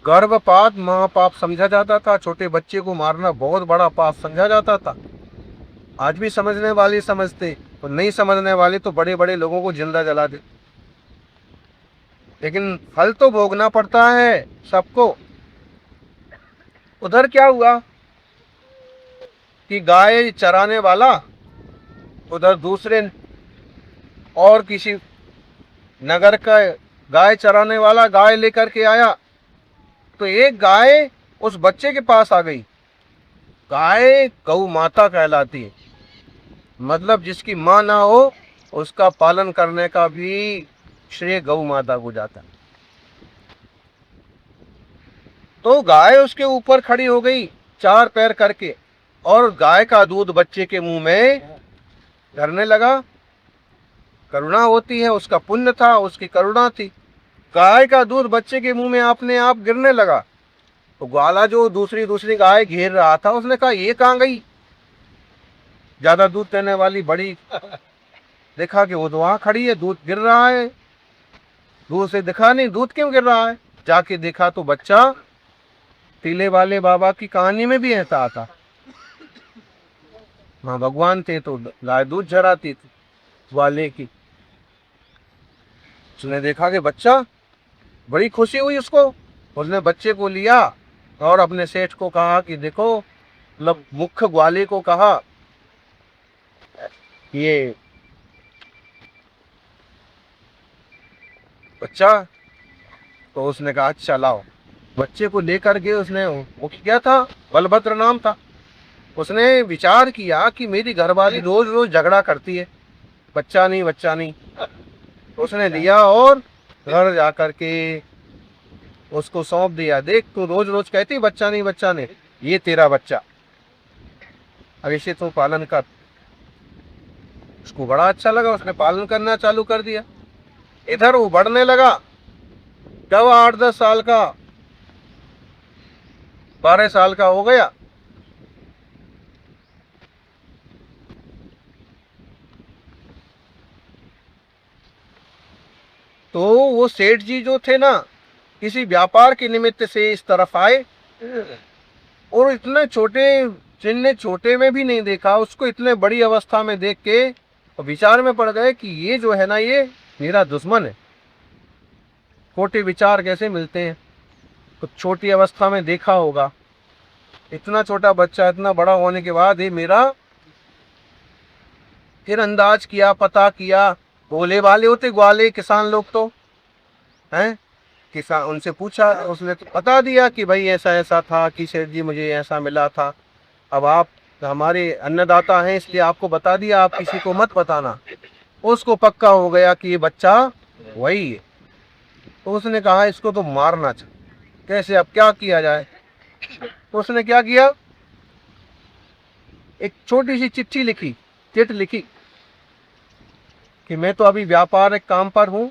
गर्भपात महापाप समझा जाता था, छोटे बच्चे को मारना बहुत बड़ा पाप समझा जाता था। आज भी समझने वाले समझते, और नहीं समझने वाले तो बड़े बड़े लोगों को जिंदा जला दे। लेकिन फल तो भोगना पड़ता है सबको। उधर क्या हुआ कि गाय चराने वाला उधर दूसरे और किसी नगर का गाय चराने वाला गाय लेकर के आया, तो एक गाय उस बच्चे के पास आ गई। गाय गौ माता कहलाती है, मतलब जिसकी माँ ना हो उसका पालन करने का भी श्रेय गौ माता को जाता है। तो गाय उसके ऊपर खड़ी हो गई 4 पैर करके, और गाय का दूध बच्चे के मुंह में धरने लगा। करुणा होती है, उसका पुण्य था, उसकी करुणा थी। गाय का दूध बच्चे के मुंह में अपने आप गिरने लगा। तो ग्वाला जो दूसरी गाय घेर रहा था, उसने कहा ये कहाँ गई ज्यादा दूध देने वाली बड़ी। देखा कि वो तो वहां खड़ी है, दूध गिर रहा है। दूर से दिखा नहीं दूध क्यों गिर रहा है, जाके देखा तो बच्चा टीले वाले बाबा की कहानी में भी ऐसा आता। वहां भगवान थे तो गाय दूध चराती थी ग्वाले की। उसने देखा कि बच्चा, बड़ी खुशी हुई उसको। उसने बच्चे को लिया और अपने सेठ को कहा कि देखो, मतलब मुख्य ग्वाले को कहा ये बच्चा। तो उसने कहा अच्छा लाओ। बच्चे को लेकर के उसने, वो क्या था, बलभद्र नाम था। उसने विचार किया कि मेरी घरवाली रोज रोज झगड़ा करती है, बच्चा नहीं बच्चा नहीं। तो उसने लिया और घर जाकर के उसको सौंप दिया। देख तू रोज रोज कहती बच्चा नहीं बच्चा नहीं, ये तेरा बच्चा, अब इसे तू पालन कर। उसको बड़ा अच्छा लगा, उसने पालन करना चालू कर दिया। इधर वो बढ़ने लगा। जब 8-10 साल का, 12 साल का हो गया, तो वो सेठ जी जो थे ना, किसी व्यापार के निमित्त से इस तरफ आए, और इतने छोटे, जिनने छोटे में भी नहीं देखा उसको इतने बड़ी अवस्था में देख के विचार में पड़ गए कि ये जो है ना, ये मेरा दुश्मन है। खोटे विचार कैसे मिलते हैं। तो छोटी अवस्था में देखा होगा, इतना छोटा बच्चा इतना बड़ा होने के बाद ये मेरा, फिर अंदाज किया, पता किया। भोले वाले होते ग्वाले किसान लोग तो हैं। किसान, उनसे पूछा, उसने तो बता दिया कि भाई ऐसा ऐसा था कि सेठ जी मुझे ऐसा मिला था। अब आप हमारे अन्नदाता हैं इसलिए आपको बता दिया, आप किसी को मत बताना। उसको पक्का हो गया कि ये बच्चा वही है। तो उसने कहा इसको तो मारना चाहिए, कैसे, अब क्या किया जाए। तो उसने क्या किया, एक छोटी सी चिट्ठी लिखी, चिट लिखी कि मैं तो अभी व्यापारिक काम पर हूं,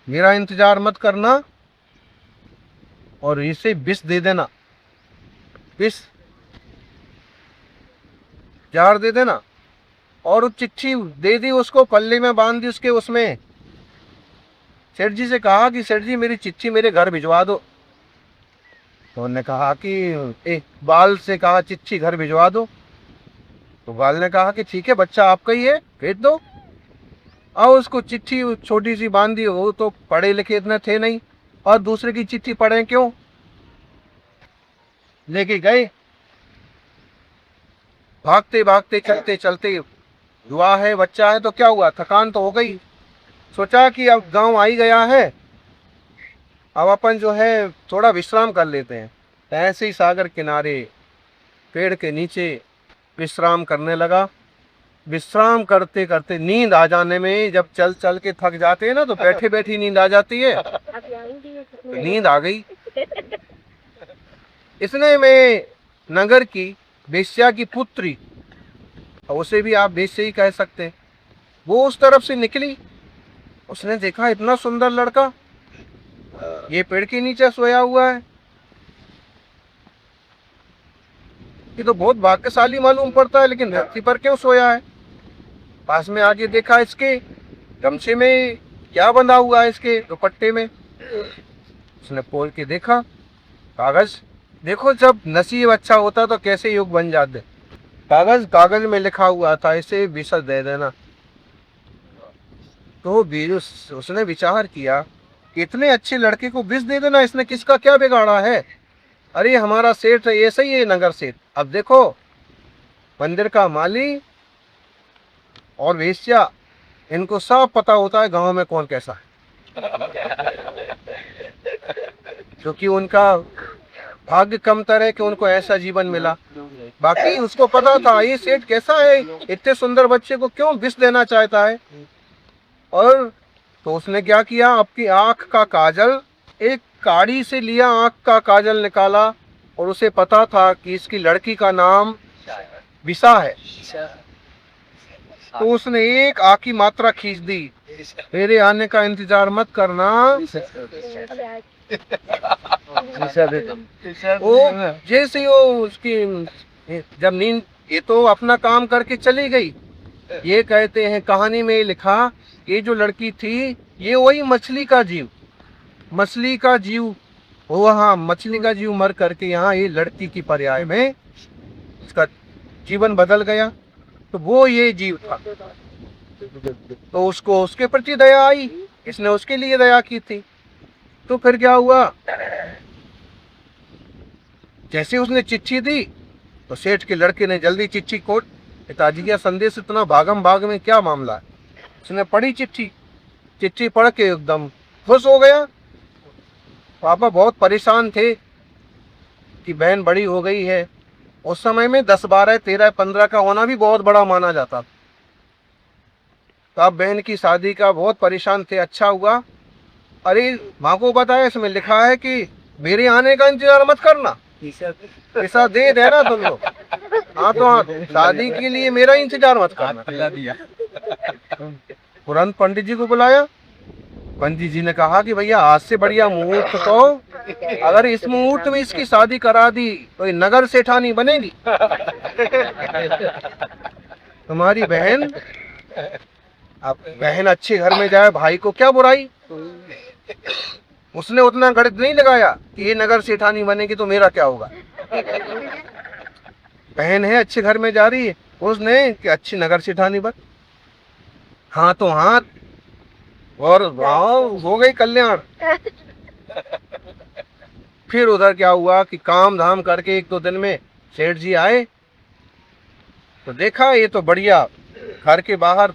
मेरा इंतजार मत करना, और इसे विष दे देना, विष जार दे देना। और वो चिट्ठी दे दी उसको, पल्ले में बांध दी उसके। उसमें सेठ जी से कहा कि सेठ जी मेरी चिट्ठी मेरे घर भिजवा दो। तो उन्होंने कहा कि एक बाल से कहा चिट्ठी घर भिजवा दो। तो बाल ने कहा कि ठीक है बच्चा आपका ही है, भेज दो। और उसको चिट्ठी छोटी सी बांधी, वो तो पढ़े लिखे इतने थे नहीं, और दूसरे की चिट्ठी पढ़े क्यों, लेके गए। भागते भागते चलते चलते, युवा है बच्चा है तो क्या हुआ, थकान तो हो गई। सोचा कि अब गांव आ ही गया है, अब अपन जो है थोड़ा विश्राम कर लेते हैं। तो ऐसे ही सागर किनारे पेड़ के नीचे विश्राम करने लगा। विश्राम करते करते नींद आ जाने में, जब चल चल के थक जाते हैं ना तो बैठे बैठी नींद आ जाती है, तो नींद आ गई। इसने में नगर की वेश्या की पुत्री, उसे भी आप वेश्या ही कह सकते हैं, वो उस तरफ से निकली। उसने देखा इतना सुंदर लड़का ये पेड़ के नीचे सोया हुआ है, ये तो बहुत भाग्यशाली मालूम पड़ता है, लेकिन धरती पर क्यों सोया है। पास में आके देखा, इसके गमछे में क्या बंधा हुआ है, इसके दुपट्टे में उसने खोल के देखा कागज। देखो जब नसीब अच्छा होता तो कैसे युग बन जाते। कागज में लिखा हुआ था इसे विष दे देना। तो उसने विचार किया कि इतने अच्छे लड़के को विष दे देना, इसने किसका क्या बिगाड़ा है। अरे हमारा सेठ ऐसा ही है, नगर सेठ। अब देखो मंदिर का माली और वेश्या, इनको सब पता होता है गांव में कौन कैसा है, क्योंकि उनका भाग्य कमतर है कि उनको ऐसा जीवन मिला। बाकी उसको पता था ये सेठ कैसा है, इतने सुंदर बच्चे को क्यों विष देना चाहता है। और तो उसने क्या किया, आपकी आंख का काजल, एक काड़ी से लिया आंख का काजल निकाला, और उसे पता था कि इसकी लड़की का नाम विशा है। तो उसने एक आंख की मात्रा खींच दी, मेरे आने का इंतजार मत करना। वो जैसे ही वो उसकी जब नींद, ये तो अपना काम करके चली गई। ये कहते हैं कहानी में लिखा, ये जो लड़की थी ये वही मछली का जीव वो, हाँ मछली का जीव मर करके यहाँ ये लड़की की पर्याय में उसका जीवन बदल गया। तो वो ये जीव था, तो उसको उसके प्रति दया आई, इसने उसके लिए दया की थी। तो फिर क्या हुआ, जैसे उसने चिट्ठी दी तो सेठ के लड़के ने जल्दी चिट्ठी खोल, पिताजी का संदेश इतना भागम भाग में क्या मामला है। उसने पढ़ी चिट्ठी पढ़ के एकदम खुश हो गया। पापा बहुत परेशान थे कि बहन बड़ी हो गई है। उस समय में 10, 12, 13, 15 का होना भी बहुत बड़ा माना जाता था। तो अब बहन की शादी का बहुत परेशान थे। अच्छा हुआ, अरे माँ को बताया इसमें लिखा है कि मेरे आने का इंतजार मत करना, पैसा दे देना तुम लोग। हाँ तो हाँ, शादी के लिए मेरा इंतजार मत करना। तुरंत पंडित जी को बुलाया। पंडित जी ने कहा कि भैया आज से बढ़िया मुहूर्त तो, अगर इस मुहूर्त में इसकी शादी करा दी तो ये नगर सेठानी बनेगी। तुम्हारी बहन, अब बहन अच्छे घर में जाए, भाई को क्या बुराई। उसने उतना गणित नहीं लगाया कि ये नगर सेठानी बनेगी तो मेरा क्या होगा। बहन है अच्छे घर में जा रही है, उसने कि अच्छी नगर सेठानी बन। हाँ तो हाँ, और वाह हो गई कल्याण। फिर उधर क्या हुआ कि काम धाम करके 1-2 दिन में सेठ जी आए, तो देखा ये तो बढ़िया घर के बाहर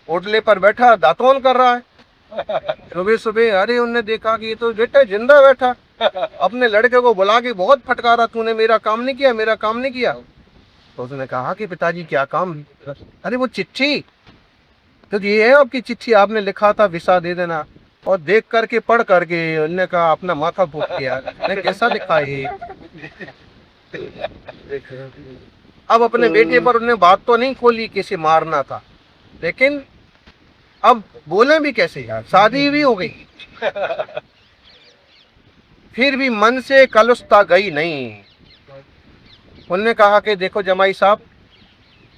ओटले पर बैठा दातून कर रहा है। सुबह सुबह अरे उनने देखा कि ये तो बेटा जिंदा बैठा। अपने लड़के को बुला के बहुत फटकारा, तूने मेरा काम नहीं किया, मेरा काम नहीं किया। तो उसने कहा कि पिताजी क्या काम। अरे वो चिट्ठी तो ये है आपकी चिट्ठी, आपने लिखा था विसा दे देना। और देख करके पढ़ करके उन्होंने कहा अपना माथा फूक किया, कैसा लिखा है। अब अपने बेटे पर उन्हें बात तो नहीं खोली किसे मारना था, लेकिन अब बोले भी कैसे यार, शादी भी हो गई। फिर भी मन से कलुषता गई नहीं। उन्होंने कहा कि देखो जमाई साहब,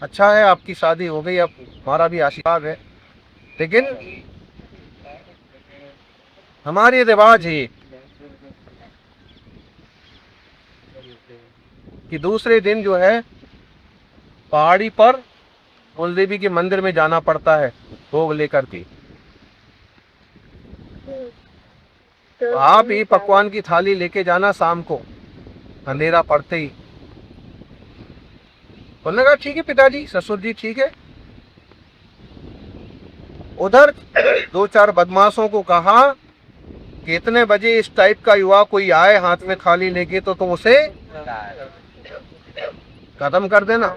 अच्छा है आपकी शादी हो गई, अब हमारा भी आशीर्वाद है, लेकिन हमारे रिवाज है कि दूसरे दिन जो है पहाड़ी पर कुल देवी के मंदिर में जाना पड़ता है भोग लेकर के। तो आप ये पकवान की थाली लेके जाना शाम को अंधेरा पड़ते ही। उन्होंने कहा ठीक है पिताजी, ससुर जी ठीक है। उधर 2-4 बदमाशों को कहा कि इतने बजे इस टाइप का युवा कोई आए हाथ में थाली लेके तो तुम उसे खत्म कर देना।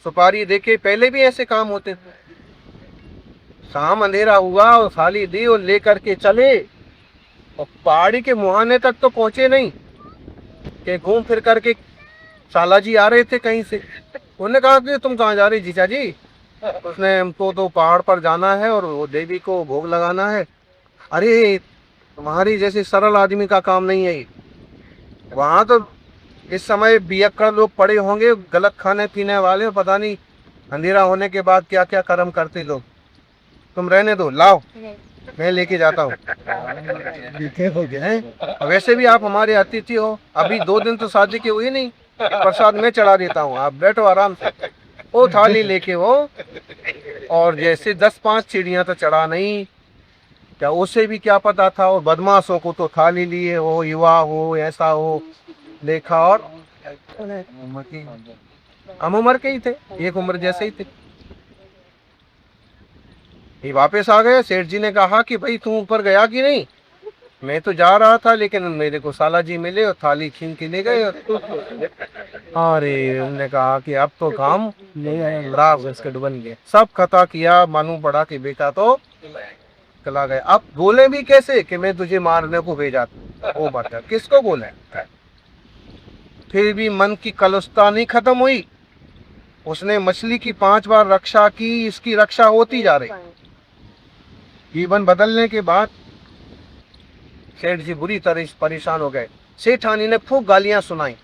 सुपारी देके पहले भी ऐसे काम होते थे। शाम अंधेरा हुआ और थाली दी और लेकर के चले, और पहाड़ी के मुहाने तक तो पहुंचे नहीं कि घूम फिर करके साला जी आ रहे थे कहीं से। उन्होंने कहा कि तुम कहाँ जा रहे जीजा जी। उसने हमको तो पहाड़ पर जाना है और वो देवी को भोग लगाना है। अरे तुम्हारी जैसे सरल आदमी का काम नहीं है। वहाँ तो इस समय बियक्कड़ लोग पड़े होंगे, गलत खाने पीने वाले, पता नहीं अंधेरा होने के बाद क्या क्या कर्म करते लोग। तुम रहने दो, लाओ मैं लेके जाता हूँ। हो गया है। और वैसे भी आप हमारे अतिथि हो, अभी 2 दिन तो शादी के हुए नहीं, प्रसाद मैं चढ़ा देता हूँ, आप बैठो आराम से। वो थाली लेके वो, और जैसे 10-5 चिड़ियाँ तो चढ़ा नहीं, क्या उसे भी क्या पता था, और बदमाशों को तो थाली लिए हो, युवा हो, ऐसा हो देखा, और हम उम्र के ही थे, एक उम्र जैसे ही थे। ये वापस आ गए। सेठ जी ने कहा कि भाई तू ऊपर गया कि नहीं? मैं तो जा रहा था, लेकिन मेरे को साला जी मिले और थाली छीन के ले गए। अरे उन्होंने कहा कि अब तो काम नहीं आया, खराब बिस्किट बन गए, सब खता किया, मालूम पड़ा कि बेटा तो चला गया। अब बोले भी कैसे कि मैं तुझे मारने को भेजा था? वो बता किसको बोले? फिर भी मन की कलुषता नहीं खत्म हुई। उसने मछली की 5 बार रक्षा की, इसकी रक्षा होती जा रही। जीवन बदलने के बाद सेठ जी बुरी तरह परेशान हो गए। सेठानी ने खूब गालियां सुनाई।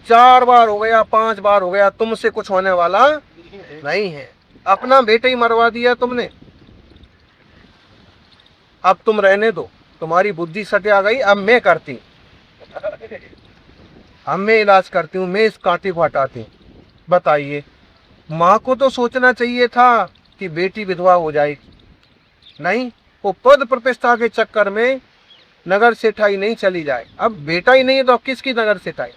4 बार हो गया, 5 बार हो गया, तुमसे कुछ होने वाला नहीं है। अपना बेटा ही मरवा दिया तुमने, अब तुम रहने दो, तुम्हारी बुद्धि सटिया गई। अब मैं करती, अब मैं इलाज करती हूँ, मैं इस कांटे को हटाती हूँ। बताइए, माँ को तो सोचना चाहिए था कि बेटी विधवा हो जाएगी, नहीं, वो पद प्रतिष्ठा के चक्कर में नगर सेठाई नहीं चली जाए। अब बेटा ही नहीं है तो अब किसकी नगर सेठाई?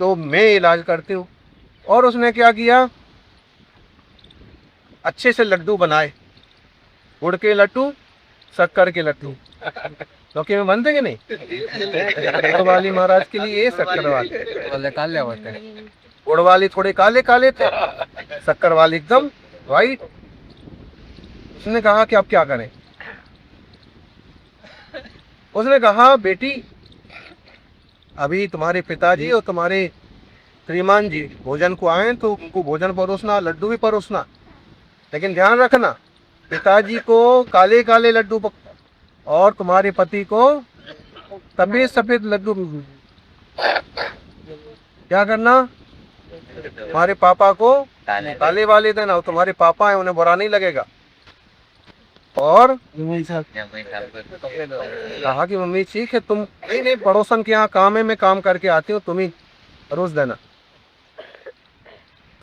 तो मैं इलाज करती हूँ। और उसने क्या किया, अच्छे से लड्डू बनाए, गुड़ के लड्डू, शक्कर के लड्डू। क्योंकि में बनते कि नहीं, गुड़ वाली महाराज के लिए ये, शक्कर वाले काले होते हैं। गुड़ वाली थोड़े काले काले थे, शक्कर वाली एकदम वाइट। उसने कहा कि अब क्या करें? उसने कहा बेटी, अभी तुम्हारे पिताजी और तुम्हारे श्रीमान जी भोजन को आए तो उनको भोजन परोसना, लड्डू भी परोसना, लेकिन ध्यान रखना पिताजी को काले काले लड्डू और तुम्हारे पति को सफेद सफेद लड्डू। क्या करना? तुम्हारे पापा को काले वाले देना, और तुम्हारे पापा है उन्हें बुरा नहीं लगेगा। और कहा कि मम्मी ठीक है, तुम नहीं पड़ोसन के यहाँ काम है, मैं काम करके आती हूँ, तुम ही रोज देना।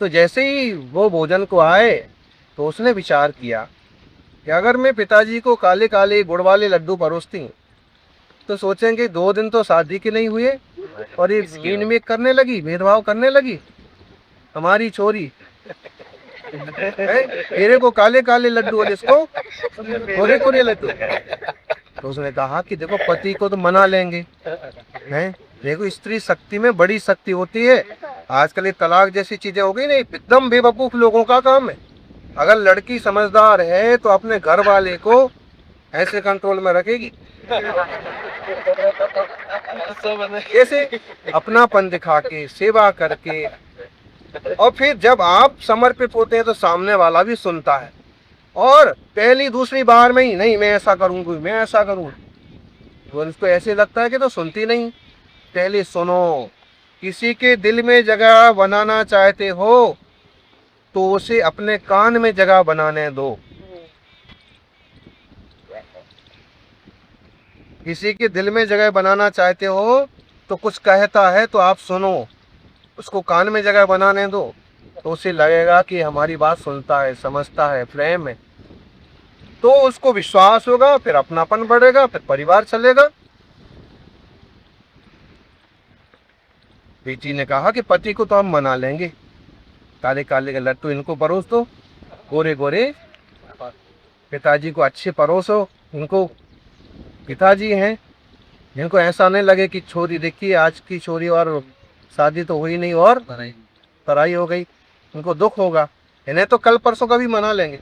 तो जैसे ही वो भोजन को आए तो उसने विचार किया कि अगर मैं पिताजी को काले काले गुड़ वाले लड्डू परोसती हूँ तो सोचेंगे 2 दिन तो शादी के नहीं हुए और ये मीन में करने लगी, भेदभाव करने लगी हमारी छोरी। मेरे को काले काले लड्डू और इसको कोरे कोरे लड्डू। तो उसने कहा कि देखो पति को तो मना लेंगे, हैं? देखो स्त्री शक्ति में बड़ी शक्ति होती है। आजकल ये तलाक जैसी चीजें हो गई ना, एकदम बेवकूफ लोगों का काम है। अगर लड़की समझदार है तो अपने घर वाले को ऐसे कंट्रोल में रखेगी। कैसे? अपनापन दिखा के, सेवा करके, और फिर जब आप समर्पित होते हैं तो सामने वाला भी सुनता है। और पहली दूसरी बार में ही नहीं, मैं ऐसा करूंगी, मैं ऐसा करूंगी, तो उसको ऐसे लगता है कि तो सुनती नहीं। पहले सुनो। किसी के दिल में जगह बनाना चाहते हो तो उसे अपने कान में जगह बनाने दो। किसी के दिल में जगह बनाना चाहते हो तो कुछ कहता है तो आप सुनो, उसको कान में जगह बनाने दो, तो उसे लगेगा कि हमारी बात सुनता है, समझता है, प्रेम है, तो उसको विश्वास होगा, फिर अपनापन बढ़ेगा, फिर परिवार चलेगा। बेटी ने कहा कि पति को तो हम मना लेंगे, काले काले के लड्डू इनको परोस दो, गोरे गोरे पिताजी को अच्छे परोसो। इनको पिताजी हैं, इनको ऐसा नहीं लगे कि छोरी देखिए आज की छोरी और शादी तो हुई नहीं और पराई हो गई, उनको दुख होगा। इन्हें तो कल परसों का भी मना लेंगे,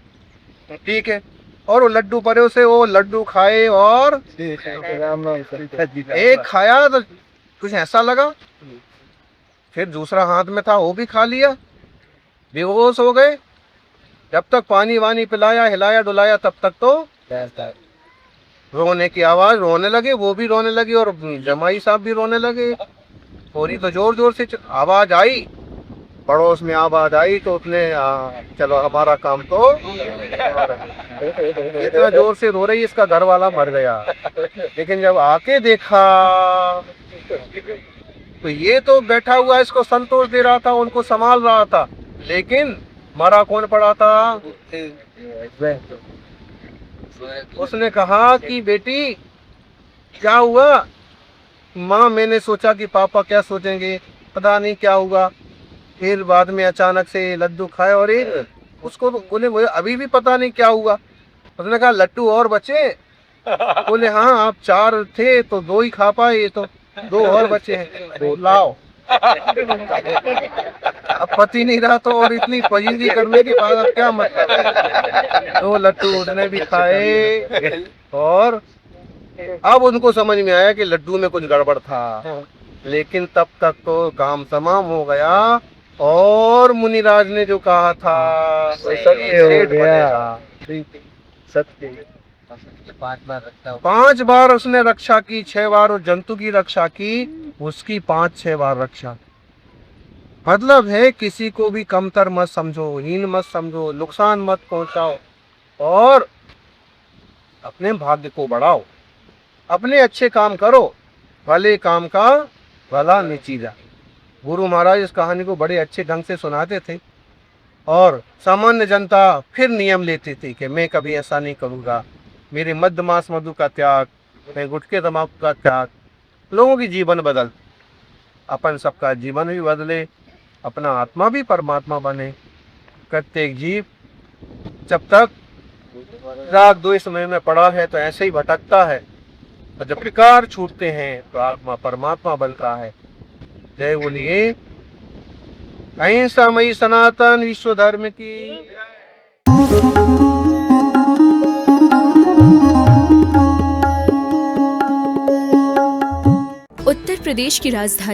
ठीक है। और वो लड्डू परे से वो लड्डू खाए, और एक खाया तो कुछ ऐसा लगा, फिर दूसरा हाथ में था वो भी खा लिया, बेहोश हो गए। जब तक पानी वानी पिलाया, हिलाया डुलाया, तब तक तो रोने की आवाज, रोने लगे, वो भी रोने लगी और जमाई साहब भी रोने लगे। थोड़ी तो जोर जोर से आवाज आई पड़ोस में आवाज आई तो उसने चलो हमारा काम तो इतना जोर से रो रही, इसका घर वाला मर गया। लेकिन जब आके देखा तो ये तो बैठा हुआ इसको संतोष दे रहा था, उनको संभाल रहा था, लेकिन मरा कौन पड़ा था? उसने कहा कि बेटी क्या हुआ? माँ मैंने सोचा कि पापा क्या सोचेंगे, पता नहीं क्या हुआ। फिर बाद में अचानक से लड्डू खाए और ये उसको बोले मुझे अभी भी पता नहीं क्या हुआ। उसने कहा लड्डू और बचे? बोले हाँ आप 4 थे तो 2 ही खा पाए, ये तो 2 और बचे हैं, तो लाओ। अब पति नहीं रहा तो और इतनी पजीदी करने के बाद अब क्या मतलब है? तो लड्डू उसने भी खाए और अब उनको समझ में आया कि लड्डू में कुछ गड़बड़ था। लेकिन तब तक तो काम तमाम हो गया और मुनिराज ने जो कहा था सत्य हो गया। सत्य 5 बार उसने रक्षा की, 6 बार उस जंतु की रक्षा की, उसकी 5-6 बार रक्षा। मतलब है किसी को भी कमतर मत समझो, हीन मत समझो, नुकसान मत पहुंचाओ और अपने भाग्य को बढ़ाओ, अपने अच्छे काम करो, भले काम का भला निचीजा। गुरु महाराज इस कहानी को बड़े अच्छे ढंग से सुनाते थे और सामान्य जनता फिर नियम लेती थी कि मैं कभी ऐसा नहीं करूँगा, मेरे मद्य मांस मधु का त्याग, मैं गुटखे तंबाकू का त्याग। लोगों की जीवन बदल, अपन सबका जीवन भी बदले, अपना आत्मा भी परमात्मा बने। प्रत्येक जीव जब तक राग द्वेष में पड़ा है तो ऐसे ही भटकता है, और जब विकार छूटते हैं तो आत्मा परमात्मा बनता है। जय बोलिए अहिंसामयी सनातन विश्व धर्म की। उत्तर प्रदेश की राजधानी